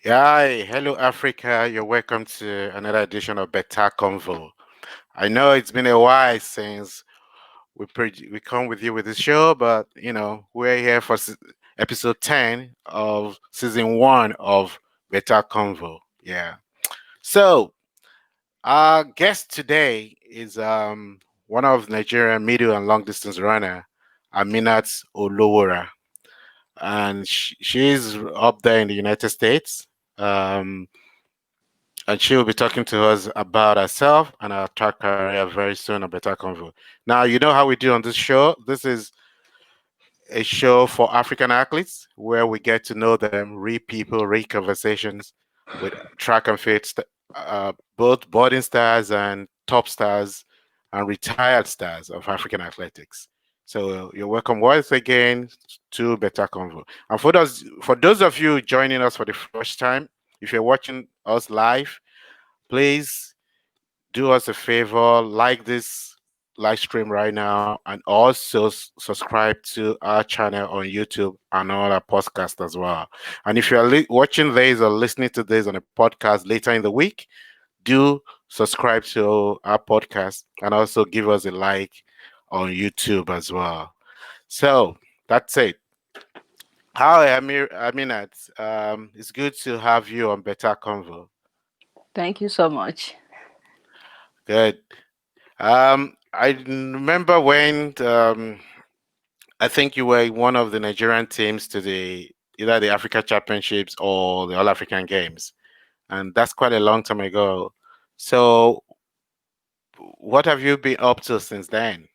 Hi, hello Africa. You're welcome to another edition of Bètá Convo. I know it's been a while since we come with you with this show, but we're here for episode 10 of season 1 of Bètá Convo. Yeah. So our guest today is one of Nigerian middle and long distance runner, Aminat Olowora, and she's up there in the United States. Um, and she will be talking to us about herself and her track career very soon on Better Convo. Now, you know how we do on this show. This is a show for African athletes where we get to know them, read people, read conversations with track and field, both budding stars and top stars and retired stars of African athletics. So you're welcome once again to Better Convo. And for those of you joining us for the first time, if you're watching us live, please do us a favor, like this live stream right now, and also subscribe to our channel on YouTube and all our podcasts as well. And if you're watching this or listening to this on a podcast later in the week, do subscribe to our podcast and also give us a like on YouTube as well. So that's it. Hi, Aminat. It's good to have you on Better Convo. Thank you so much. Good. I remember when I think you were one of the Nigerian teams to the either the Africa Championships or the All African Games, and that's quite a long time ago. So, what have you been up to since then?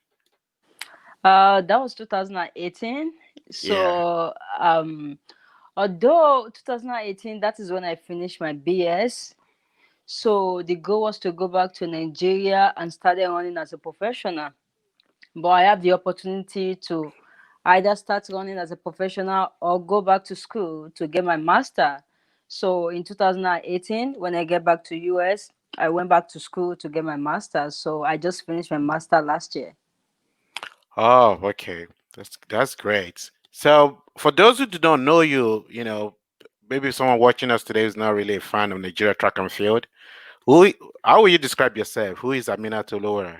That was 2018. Yeah. So, although 2018, that is when I finished my BS. So the goal was to go back to Nigeria and started running as a professional. But I have the opportunity to either start running as a professional or go back to school to get my master. So in 2018, when I get back to US, I went back to school to get my master. So I just finished my master last year. Oh, okay. That's great. So, for those who do not know you, maybe someone watching us today is not really a fan of Nigeria track and field. Who? How will you describe yourself? Who is Aminat Olowora?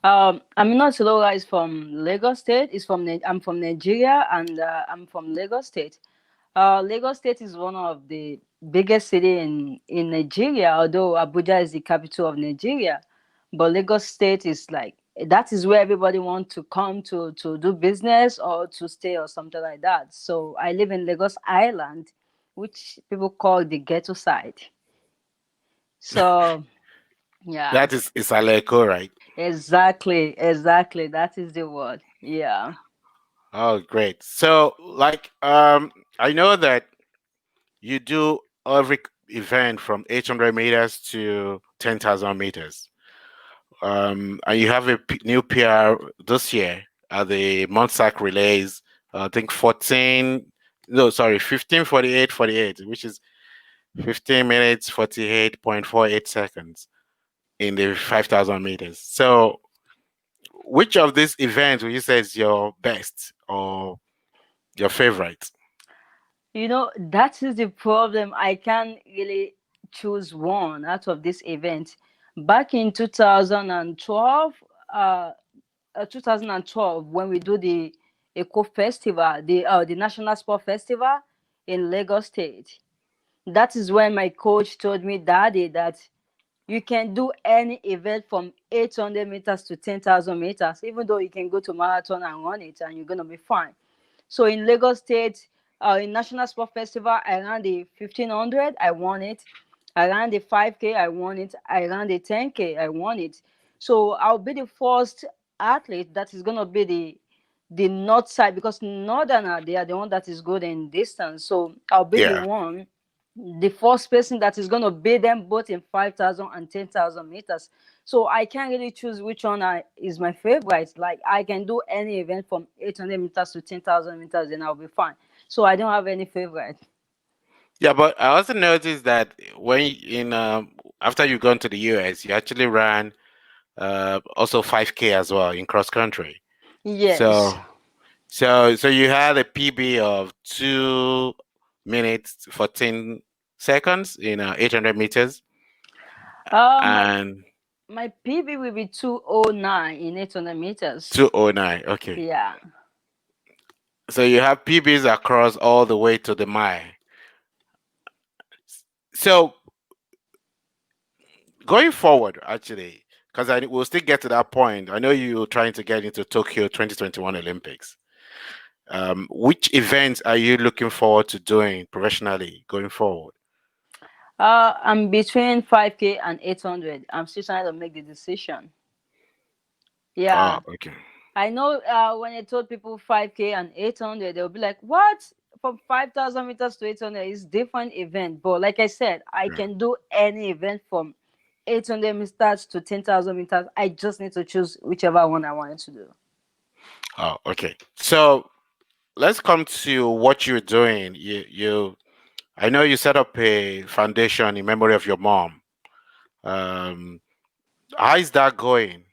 Aminat Olowora is from Lagos State. I'm from Nigeria, and I'm from Lagos State. Lagos State is one of the biggest city in Nigeria, although Abuja is the capital of Nigeria. But Lagos State is like that is where everybody wants to come to do business or to stay or something like that. So I live in Lagos Island, which people call the ghetto side. So yeah, That is Isaleko, right? exactly. That is the word. Yeah. Oh, great. So, like, I know that you do every event from 800 meters to 10,000 meters. And you have a new PR this year at the Montsac Relays. I think 14, no, sorry, 15:48:48, which is 15 minutes 48.48 seconds in the 5,000 meters. So, which of these events would you say is your best or your favorite? That is the problem. I can't really choose one out of this event. Back in 2012, 2012, when we do the Eco Festival, the National Sport Festival in Lagos State, that is when my coach told me, Daddy, that you can do any event from 800 meters to 10,000 meters, even though you can go to marathon and run it, and you're gonna be fine. So in Lagos State, in National Sport Festival, I ran the 1500, I won it. I ran the 5K, I won it. I ran the 10K, I won it. So I'll be the first athlete that is gonna be the north side, because northerner, they are the one that is good in distance. So I'll be the Yeah. one, the first person that is going to beat them both in 5,000 and 10,000 meters. So I can't really choose which one is my favorite. Like I can do any event from 800 meters to 10,000 meters and I'll be fine. So I don't have any favorite. Yeah, but I also noticed that when in after you gone to the US, you actually ran also 5K as well in cross country. Yes. So so you had a PB of 2 minutes 14 seconds in 800 meters, My and my PB will be 209 in 800 meters. 209. Okay, Yeah. so you have PBs across all the way to the mile. So going forward, actually, because I will still get to that point. I know you're trying to get into Tokyo 2021 Olympics. Which events are you looking forward to doing professionally going forward? I'm between 5K and 800. I'm still trying to make the decision. Oh, Yeah. okay. I know when I told people 5K and 800, they'll be like, what? From 5,000 meters to 800 is different event. But like I said, I Yeah. can do any event from 800 meters to 10,000 meters. I just need to choose whichever one I wanted to do. Oh, okay. So let's come to what you're doing. I know you set up a foundation in memory of your mom. Um, how is that going?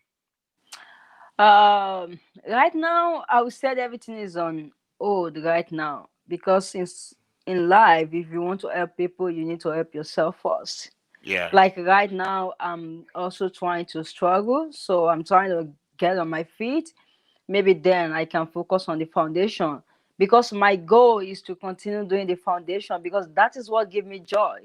Right now, I would say everything is on hold right now because since in life, if you want to help people, you need to help yourself first. Yeah. Like right now, I'm also trying to struggle, so I'm trying to get on my feet. Maybe then I can focus on the foundation because my goal is to continue doing the foundation because that is what gives me joy.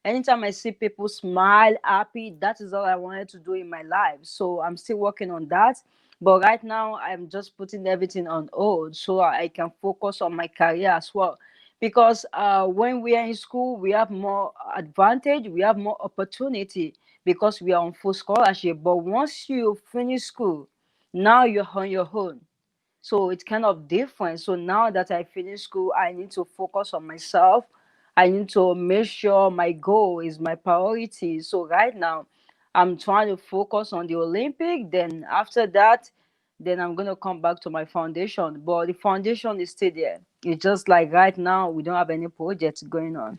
Anytime I see people smile, happy, that is all I wanted to do in my life. So I'm still working on that. But right now, I'm just putting everything on hold so I can focus on my career as well. Because when we are in school, we have more advantage, we have more opportunity because we are on full scholarship. But once you finish school, now you're on your own, so it's kind of different. So now that I finished school, I need to focus on myself. I need to make sure my goal is my priority. So right now I'm trying to focus on the Olympic, then after that, then I'm going to come back to my foundation, but the foundation is still there. It's just like right now we don't have any projects going on.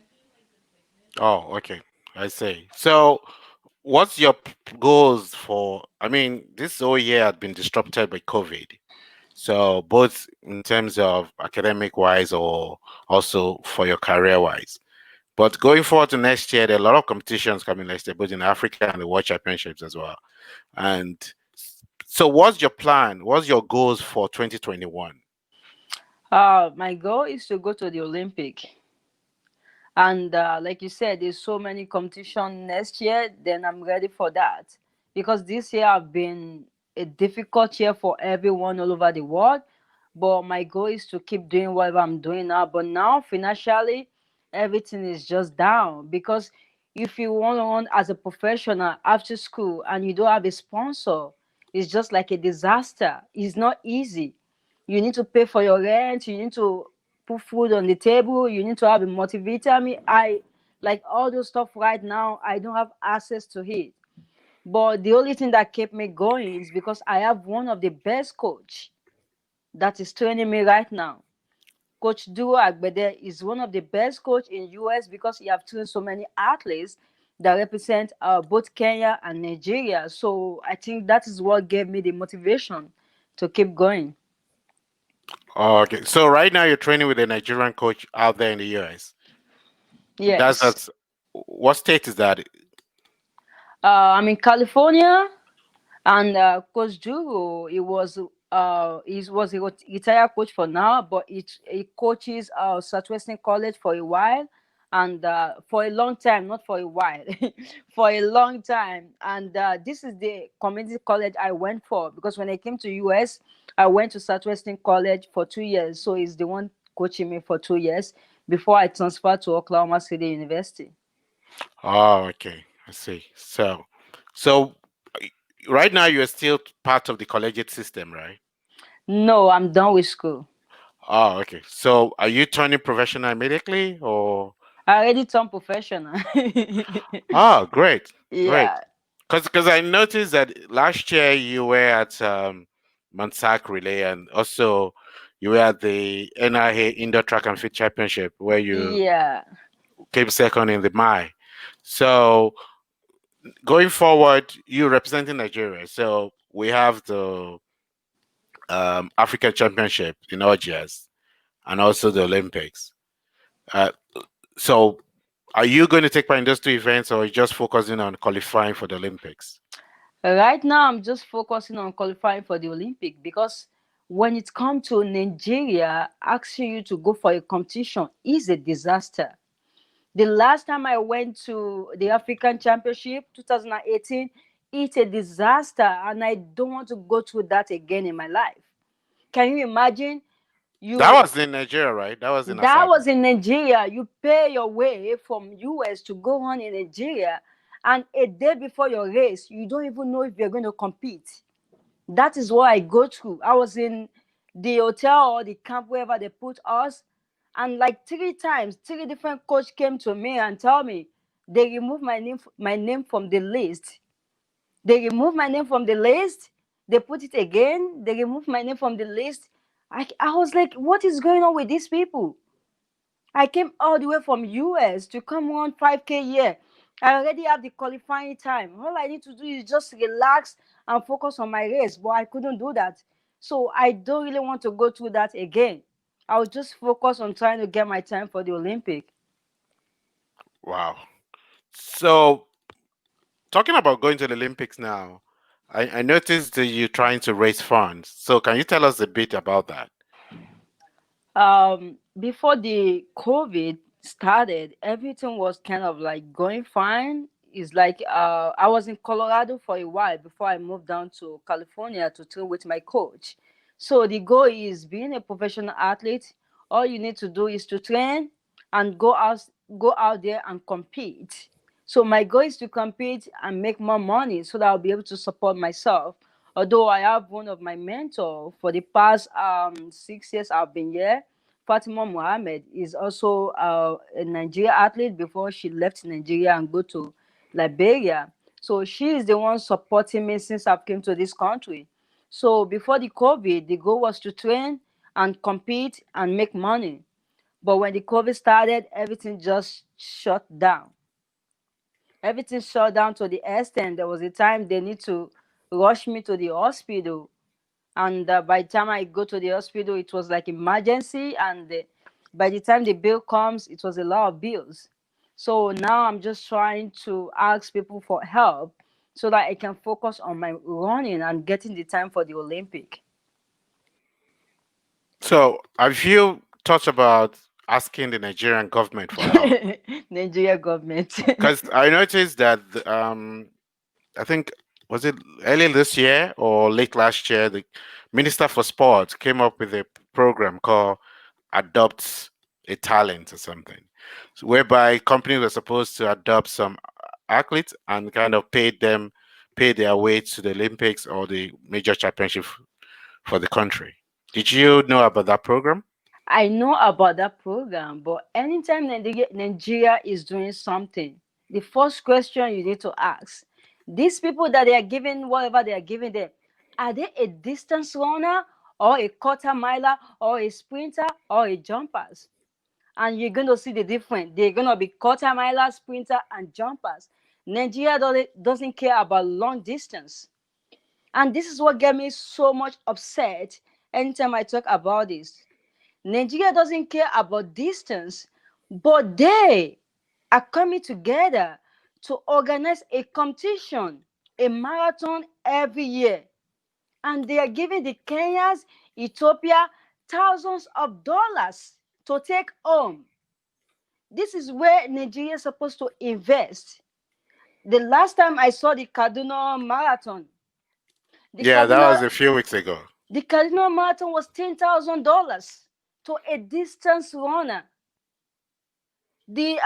Oh, okay. I see. So, what's your goals for? I mean, this whole year had been disrupted by COVID. So, both in terms of academic wise or also for your career wise. But going forward to next year, there are a lot of competitions coming next year, both in Africa and the World Championships as well. And so, what's your plan? What's your goals for 2021? My goal is to go to the Olympic. And like you said, there's so many competition next year, then I'm ready for that. Because this year have been a difficult year for everyone all over the world. But my goal is to keep doing whatever I'm doing now. But now financially, everything is just down. Because if you want to run as a professional after school and you don't have a sponsor, it's just like a disaster. It's not easy. You need to pay for your rent, you need to put food on the table, you need to have a multivitamin. I like all those stuff right now, I don't have access to it. But the only thing that kept me going is because I have one of the best coach that is training me right now. Coach Duo Agbede is one of the best coach in US because he have trained so many athletes that represent both Kenya and Nigeria. So I think that is what gave me the motivation to keep going. Oh, okay. So, right now, you're training with a Nigerian coach out there in the US. Yes. That's what state is that? I'm in California, and Coach Juro, he was a retired coach for now, but he coaches Southwestern College for a while, and for a long time, not for a while, for a long time. And this is the community college I went for because when I came to US, I went to Southwestern College for 2 years. So he's the one coaching me for 2 years before I transferred to Oklahoma City University. Oh, okay. I see. So right now you're still part of the collegiate system, right? No, I'm done with school. Oh, okay. So are you turning professional immediately or? I already turned professional. Oh, great, great. Yeah, Because I noticed that last year you were at Mansac Relay and also you were at the NIA Indoor Track and Field Championship where you yeah. came second in the MI. So going forward, you representing Nigeria. So we have the African Championship in Algiers and also the Olympics. Uh, So, are you going to take part in those two events, or are you just focusing on qualifying for the Olympics? Right now, I'm just focusing on qualifying for the Olympic because when it comes to Nigeria, asking you to go for a competition is a disaster. The last time I went to the African Championship, 2018, it's a disaster, and I don't want to go through that again in my life. Can you imagine? That You was in Nigeria, right? That was in That Asaba. was in Nigeria. You pay your way from US to go on in Nigeria, and a day before your race, you don't even know if you're going to compete. That is what I go through. I was in the hotel or the camp wherever they put us, and like three times, three different coach came to me and tell me they removed my name from the list. They removed my name from the list. They put it again. They removed my name from the list. I was like, what is going on with these people? I came all the way from US to come on 5K here. I already have the qualifying time. All I need to do is just relax and focus on my race, but I couldn't do that. So I don't really want to go through that again. I'll just focus on trying to get my time for the Olympic. Wow. So, talking about going to the Olympics now, I noticed that you're trying to raise funds. So, can you tell us a bit about that? Before the COVID started, everything was kind of like going fine. It's like I was in Colorado for a while before I moved down to California to train with my coach. So the goal is being a professional athlete. All you need to do is to train and go out there and compete. So my goal is to compete and make more money so that I'll be able to support myself. Although I have one of my mentor for the past 6 years I've been here, Fatima Mohammed is also a Nigeria athlete before she left Nigeria and go to Liberia. So she is the one supporting me since I've came to this country. So before the COVID, the goal was to train and compete and make money. But when the COVID started, everything just shut down. Everything shut down to the extent there was a time they need to rush me to the hospital, and by the time I go to the hospital, it was like emergency, and by the time the bill comes, it was a lot of bills. So now I'm just trying to ask people for help so that I can focus on my running and getting the time for the Olympic. So, have you thought about asking the Nigerian government for help? Nigeria government. Because I noticed that I think was it early this year or late last year, the Minister for Sport came up with a program called Adopt a Talent or something, so whereby companies were supposed to adopt some athletes and kind of pay their way to the Olympics or the major championship for the country. Did you know about that program? I know about that program, but anytime Nigeria is doing something, the first question you need to ask, these people that they are giving whatever they are giving them, are they a distance runner or a quarter miler or a sprinter or a jumpers? And you're going to see the difference. They're going to be quarter milers, sprinter, and jumpers. Nigeria doesn't care about long distance. And this is what get me so much upset anytime I talk about this. Nigeria doesn't care about distance, but they are coming together to organize a competition, a marathon every year. And they are giving the Kenyans, Ethiopia, thousands of dollars to take home. This is where Nigeria is supposed to invest. The last time I saw the Kaduna Marathon, the Yeah, that Kaduna was a few weeks ago. the Kaduna Marathon was $10,000 to a distance runner. The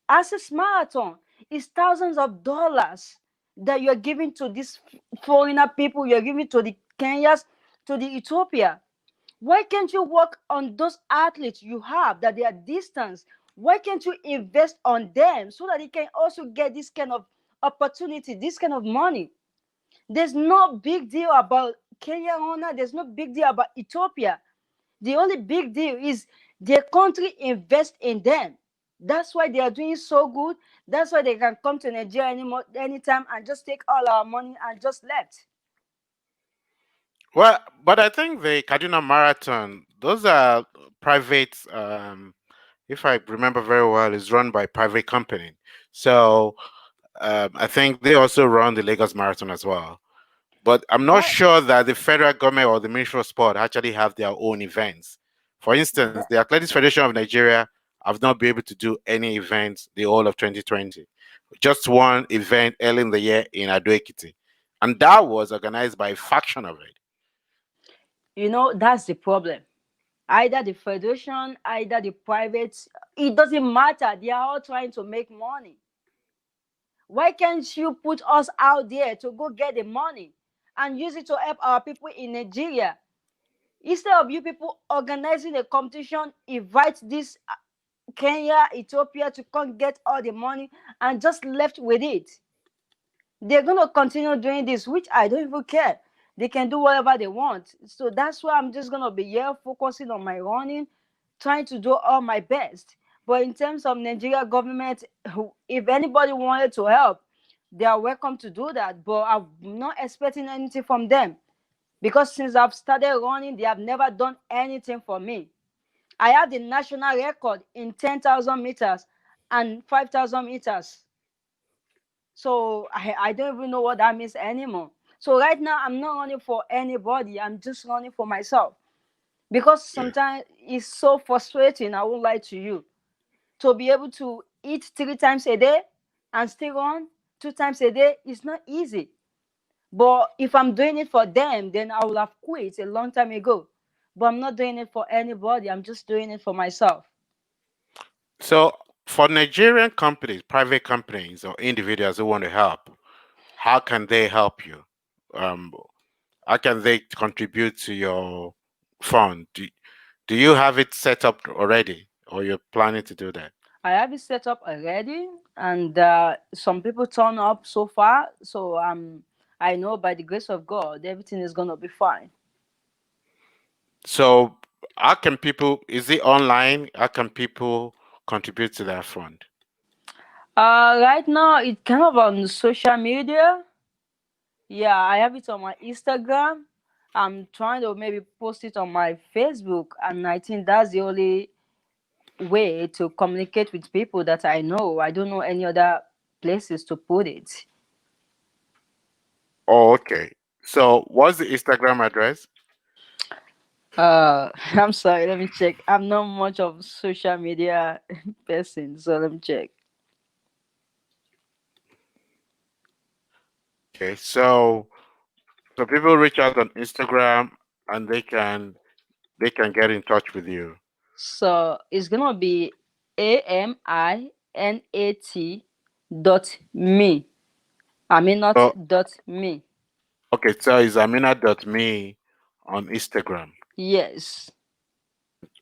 access marathon is thousands of dollars that you're giving to these foreigner people, you're giving to the Kenyans, to the Ethiopia. Why can't you work on those athletes you have that they are distance? Why can't you invest on them so that they can also get this kind of opportunity, this kind of money? There's no big deal about Kenya honor, there's no big deal about Ethiopia. The only big deal is their country invest in them. That's why they are doing so good. That's why they can come to Nigeria anytime and just take all our money and just left. Well, but I think the Kaduna Marathon, those are private if I remember very well, is run by a private company. So I think they also run the Lagos Marathon as well. But I'm not That sure that the federal government or the Ministry of Sport actually have their own events. For instance, that the Athletics Federation of Nigeria have not been able to do any events the whole of 2020. Just one event early in the year in Ado Ekiti. And that was organized by a faction of it. that's the problem. Either the federation, either the private, it doesn't matter. They are all trying to make money. Why can't you put us out there to go get the money and use it to help our people in Nigeria? Instead of you people organizing a competition, invite this Kenya, Ethiopia to come get all the money and just left with it. They're going to continue doing this, which I don't even care. They can do whatever they want. So that's why I'm just going to be here focusing on my running, trying to do all my best. But in terms of Nigeria government, if anybody wanted to help, they are welcome to do that. But I'm not expecting anything from them because since I've started running, they have never done anything for me. I have the national record in 10,000 meters and 5,000 meters. So I don't even know what that means anymore. So right now, I'm not running for anybody. I'm just running for myself. Because Yeah. sometimes it's so frustrating, I won't lie to you, to be able to eat 3 times a day and still run 2 times a day is not easy. But if I'm doing it for them, then I would have quit a long time ago. But I'm not doing it for anybody. I'm just doing it for myself. So for Nigerian companies, private companies or individuals who want to help, how can they help you? Um, how can they contribute to your fund? Do you have it set up already or you're planning to do that? I have it set up already, and some people turn up so far. So I know by the grace of God, everything is gonna be fine. So how can people, is it online? How can people contribute to that fund? Right now it's kind of on social media. Yeah, I have it on my Instagram. I'm trying to maybe post it on my Facebook, and I think that's the only way to communicate with people that I know. I don't know any other places to put it. Oh, okay. So what's the Instagram address? I'm sorry. Let me check. I'm not much of social media person, so let me check. Okay, so people reach out on Instagram and they can get in touch with you. So it's gonna be Aminat So Aminat.me. okay, so it's amina.me on Instagram. Yes.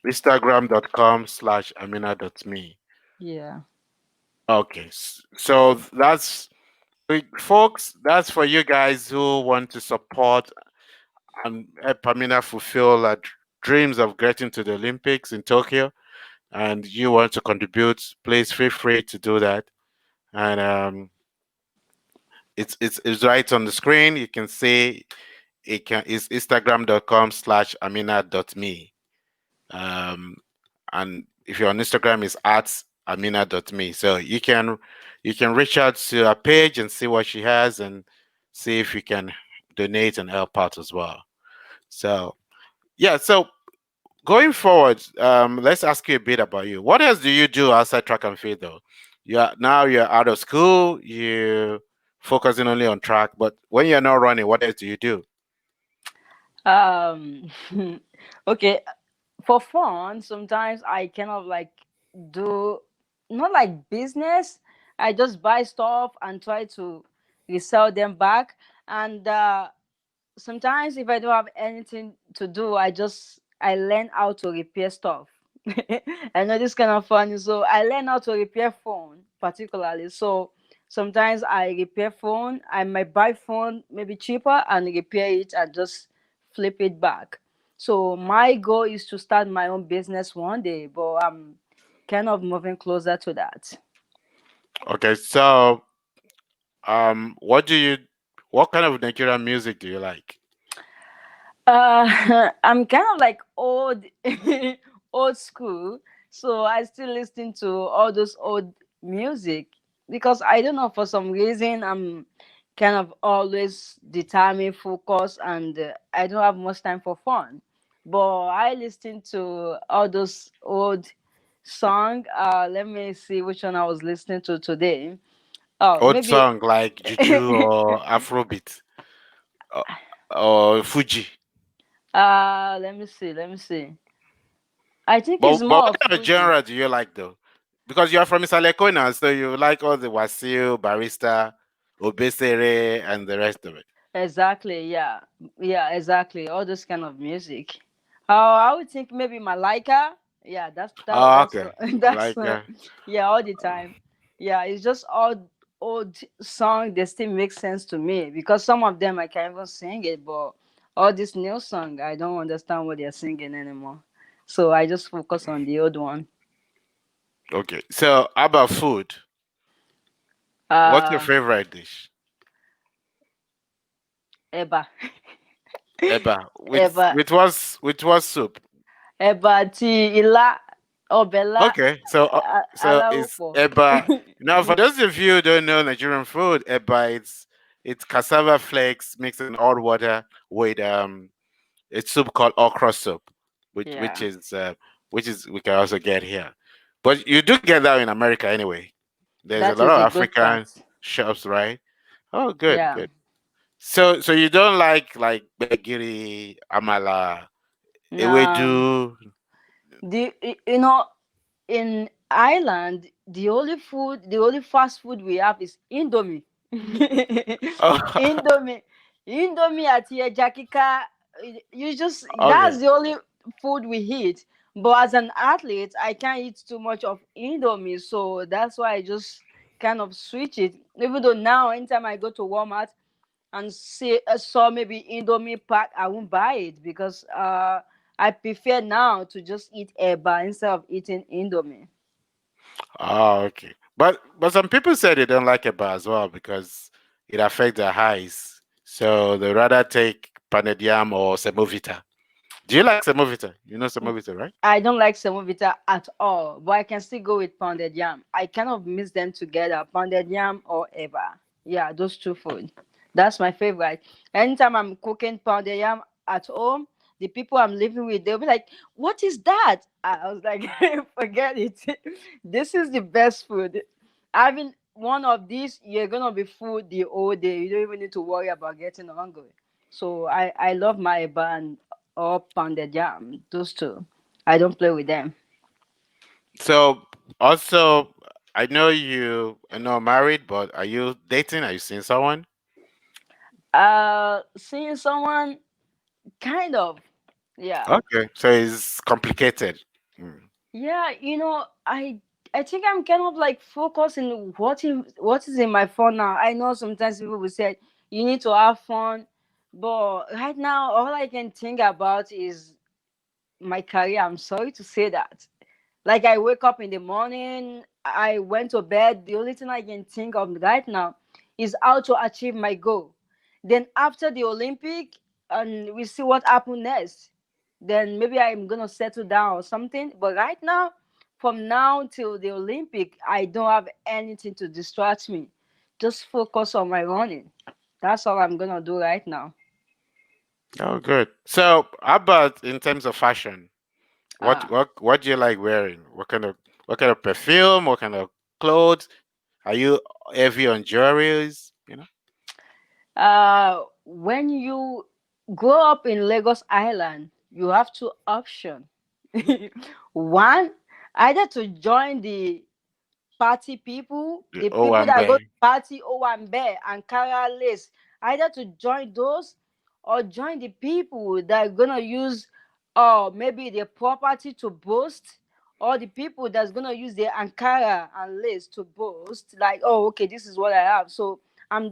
Instagram.com/amina.me. Yeah. Okay, so folks, that's for you guys who want to support and help Amina fulfill her dreams of getting to the Olympics in Tokyo, and you want to contribute, please feel free to do that. And it's right on the screen. You can see it's instagram.com/amina.me. Um, and if you're on Instagram, it's at amina.me. So you can reach out to her page and see what she has and see if you can donate and help out as well. So yeah, so going forward, let's ask you a bit about you. What else do you do outside track and field though? You're out of school, you focusing only on track, but when you're not running, what else do you do? Um. Okay. For fun, sometimes I kind of like do not like business. I just buy stuff and try to resell them back. And sometimes if I don't have anything to do, I learn how to repair stuff. I know this kind of funny. So I learn how to repair phone particularly. So sometimes I repair phone. I might buy phone maybe cheaper and repair it and just flip it back. So my goal is to start my own business one day, but I'm kind of moving closer to that. Okay, so what do you what kind of Nigerian music do you like? I'm kind of like old, old school. So I still listen to all those old music because I don't know, for some reason I'm kind of always determined, focused, and I don't have much time for fun. But I listen to all those old song. Let me see which one I was listening to today. Oh, Old maybe. song like Juju or Afrobeat or, or Fuji. Let me see. Let me see. I think it's But more what of kind of Fuji. genre do you like though? Because you're from Isaleko now, so you like all the Wasil, Barista, Obesere, and the rest of it. Exactly. Yeah. Yeah. Exactly. All this kind of music. I would think maybe Malika. Yeah. Oh, That's okay. that's Like, yeah. All the time. Yeah. It's just all old song. They still make sense to me because some of them I can't even sing it, but all this new song I don't understand what they're singing anymore. So I just focus on the old one. okay. So, how about food? What's your Uh, favorite dish? Eba. Eba. Eba. With what soup? Ẹ̀bà àti ilá, ọbẹ̀ ilá, Okay. So it's aláròpọ̀. eba. Now, for those of you who don't know Nigerian food, eba it's cassava flakes mixed in hot water with a soup called okra soup, which which Yeah, is uh, which is we can also get here. But you do get that in America anyway. There's a that lot is of the good African part. shops, right? Oh, good, Yeah. good. So you don't like begiri, amala, Now, ewedu? you know, in Ireland, the only fast food we have is Indomie. Oh, Indomie, Indomie àti ẹja kíká. You just okay. that's the only food we eat. But as an athlete, I can't eat too much of Indomie, so that's why I just kind of switch it. Even though now, anytime I go to Walmart and see saw maybe Indomie pack, I won't buy it because I prefer now to just eat eba instead of eating Indomie. Oh, okay. But some people say they don't like eba as well because it affects their eyes. So they rather take pounded yam or semovita. Do you like semovita? You know semovita, right? I don't like semovita at all, but I can still go with pounded yam. I kind of mix them together, pounded yam or eba. Yeah, those two food. That's my favorite. Anytime I'm cooking pounded yam at home, the people I'm living with, they'll be like, "What is that?" I was like, "Forget it. This is the best food. Having one of these, you're gonna be full the whole day. You don't even need to worry about getting hungry." So I love my eba and or pounded yam. Those two. I don't play with them. So also, I know married, but are you dating? Are you seeing someone? Seeing someone, kind of. Yeah. Okay, so it's complicated. Mm. Yeah, I think I'm kind of like focused in what is in my phone now. I know sometimes people will say you need to have fun, but right now all I can think about is my career. I'm sorry to say that. Like I wake up in the morning, I went to bed. The only thing I can think of right now is how to achieve my goal. Then after the Olympic, and we see what happens next. Then maybe I'm gonna settle down or something. But right now, from now till the Olympic, I don't have anything to distract me. Just focus on my running. That's all I'm gonna do right now. Oh, good. So, how about in terms of fashion? Ah. What do you like wearing? What kind of perfume? What kind of clothes? Are you heavy on jewelries? You know. When you grow up in Lagos Island, you have two options. One, either to join The the people that go Owambe. to party Owambe and Kara Lace, either to join those or join the people that are gonna use maybe their property to boast, or the people that's gonna use their Ankara and lace to boast, like, oh, okay, this is what I have. So I'm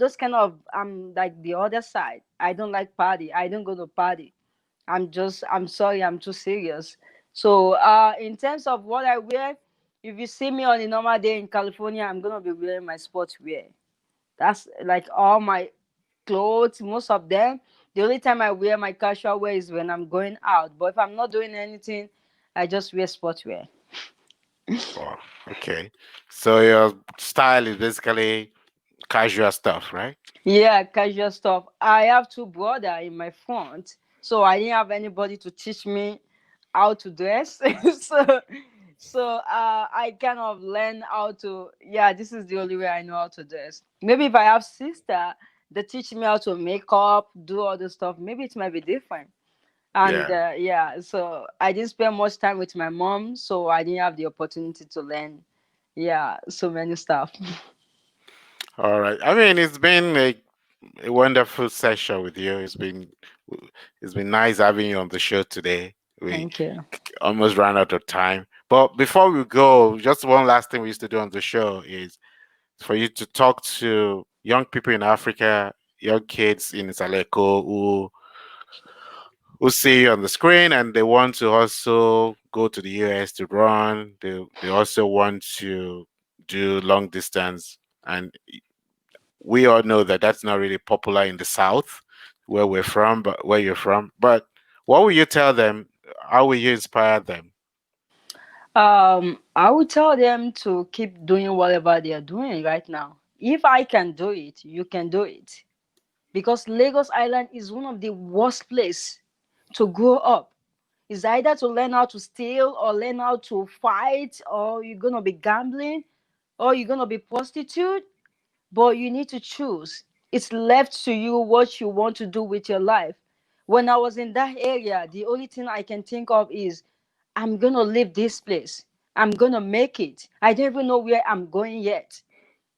like the other side. I don't like party. I don't go to party. I'm sorry, I'm too serious. So in terms of what I wear, if you see me on a normal day in California, I'm gonna be wearing my sports wear. That's like all my clothes, most of them. The only time I wear my casual wear is when I'm going out. But if I'm not doing anything, I just wear sportswear. Oh, okay. So your style is basically casual stuff, right? Yeah, casual stuff. I have two brother in my front, so I didn't have anybody to teach me how to dress. so I kind of learn how to. Yeah, this is the only way I know how to dress. Maybe if I have sister, they teach me how to make up, do all the stuff. Maybe it might be different. And Yeah. yeah, so I didn't spend much time with my mom, so I didn't have the opportunity to learn. Yeah, so many stuff. All right. I mean, it's been a wonderful session with you. It's been nice having you on the show today. We Thank you. almost ran out of time. But before we go, just one last thing we used to do on the show is for you to talk to young people in Africa, young kids in Saleko who see you on the screen and they want to also go to the US to run. They also want to do long distance. And we all know that that's not really popular in the South where we're from, but where you're from. But what will you tell them? How will you inspire them? I would tell them to keep doing whatever they are doing right now. If I can do it, you can do it. Because Lagos Island is one of the worst place to grow up. It's either to learn how to steal or learn how to fight, or you're gonna be gambling, or you're gonna be prostitute. But you need to choose. It's left to you what you want to do with your life. When I was in that area, the only thing I can think of is I'm gonna leave this place. I'm gonna make it. I don't even know where I'm going yet.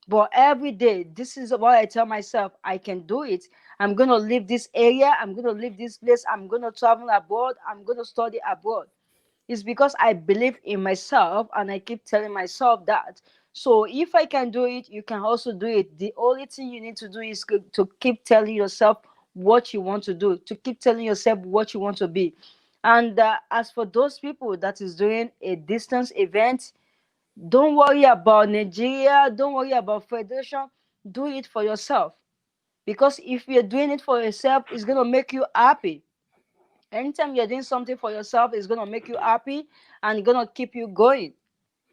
But every day, this is what I tell myself, I can do it. I'm gonna leave this area, I'm gonna leave this place, I'm gonna travel abroad, I'm gonna study abroad. It's because I believe in myself and I keep telling myself that. So if I can do it, you can also do it. The only thing you need to do is to keep telling yourself what you want to do, to keep telling yourself what you want to be. And as for those people that is doing a distance event, don't worry about Nigeria, don't worry about federation. Do it for yourself. Because if you're doing it for yourself, it's gonna make you happy. Anytime you're doing something for yourself, it's gonna make you happy and gonna keep you going.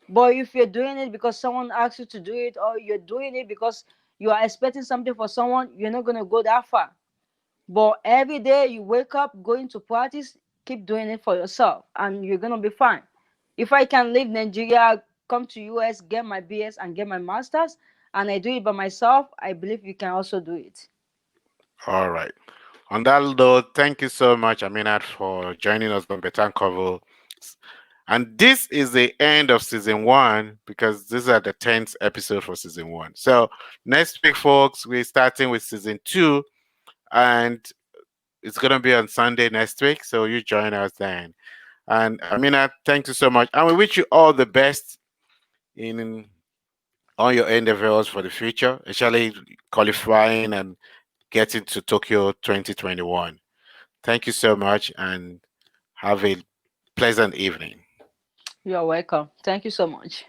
But if you're doing it because someone asks you to do it, or you're doing it because you are expecting something for someone, you're not gonna go that far. But every day you wake up going to practice, keep doing it for yourself, and you're gonna be fine. If I can leave Nigeria, come to US, get my BS and get my masters, and I do it by myself, I believe you can also do it. All right. On that note, thank you so much, Aminat, for joining us on Betan Convo. And this is the end of season one because these are the 10th episode for season one. So next week, folks, we're starting with season two, and it's gonna be on Sunday next week. So you join us then. And Aminat, thank you so much. And we wish you all the best in all your endeavors for the future, especially qualifying and getting to Tokyo 2021. Thank you so much and have a pleasant evening. You're welcome. Thank you so much.